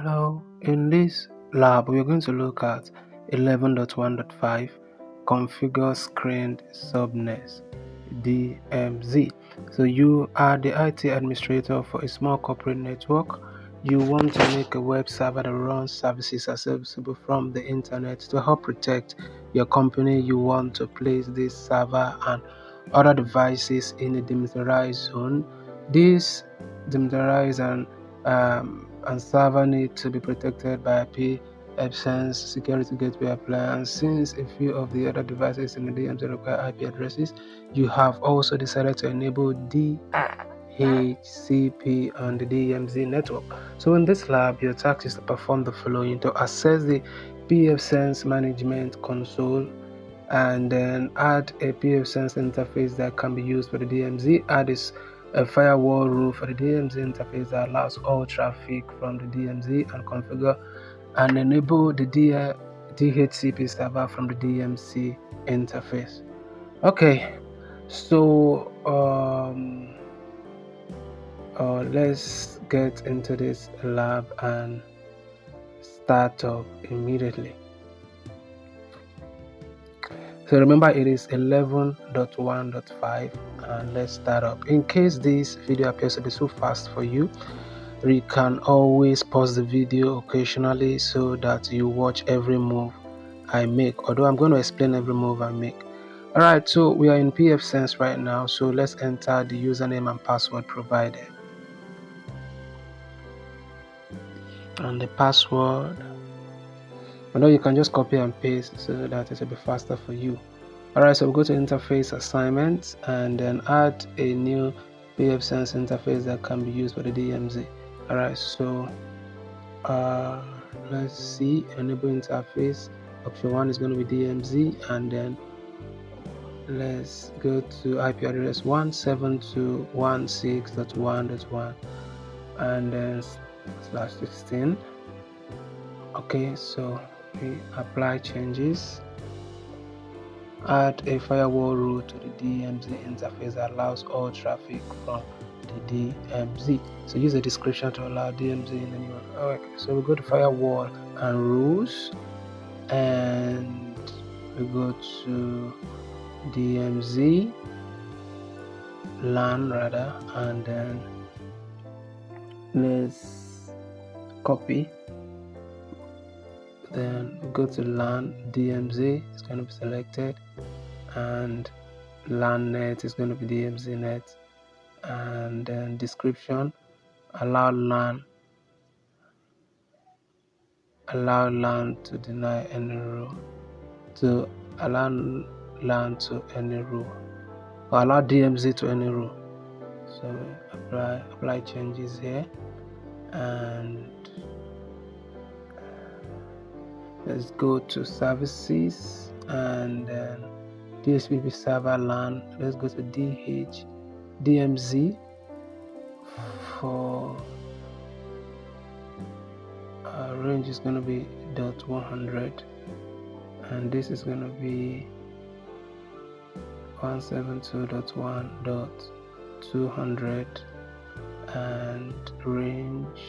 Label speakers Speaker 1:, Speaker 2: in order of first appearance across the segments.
Speaker 1: Hello, in this lab we are going to look at 11.1.5 configure screened subnets DMZ. So you are the IT administrator for a small corporate network. You want to make a web server that runs services accessible from the internet to help protect your company. You want to place this server and other devices in a demilitarized zone. This demilitarized and server need to be protected by pfSense security gateway appliance. Since a few of the other devices in the DMZ require IP addresses, you have also decided to enable DHCP on the DMZ network. So in this lab, your task is to perform the following: to access the pfSense management console, and then add a pfSense interface that can be used for the DMZ. Add a firewall rule for the DMZ interface that allows all traffic from the DMZ, and configure and enable the DHCP server from the DMZ interface. Okay, so let's get into this lab and start up immediately. So remember, it is 11.1.5 and let's start up. In case this video appears to be too fast for you, you can always pause the video occasionally so that you watch every move I make, although I'm going to explain every move I make. Alright, so we are in pfSense right now, so let's enter the username and password provided. And the password, although you can just copy and paste so that it will be faster for you. Alright, so we'll go to interface assignments and then add a new pfSense interface that can be used for the DMZ. Alright, so let's see, enable interface. Option 1 is going to be DMZ, and then let's go to IP address 172.168.1.1 and then /16. Okay, so we apply changes. Add a firewall rule to the DMZ interface that allows all traffic from the DMZ. So use a description to allow DMZ in anyone. Okay, so we go to firewall and rules, and we go to DMZ LAN rather, and then let's copy. Then we go to LAN DMZ, it's going to be selected, and LAN net is going to be DMZ net, and then description, allow LAN to deny any rule, to allow LAN to any rule, or allow DMZ to any rule. So apply changes here, and let's go to services, and then DHCP server LAN. Let's go to DMZ for range is going to be .100, and this is going to be 172.1.200, and range,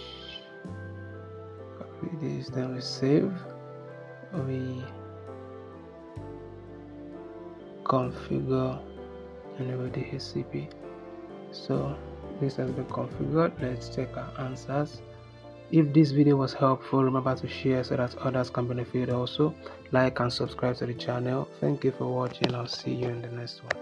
Speaker 1: copy this, then we save, we configure enable the DHCP. So this has been configured. Let's check our answers. If this video was helpful, remember to share so that others can benefit also. Like and subscribe to the channel. Thank you for watching. I'll see you in the next one.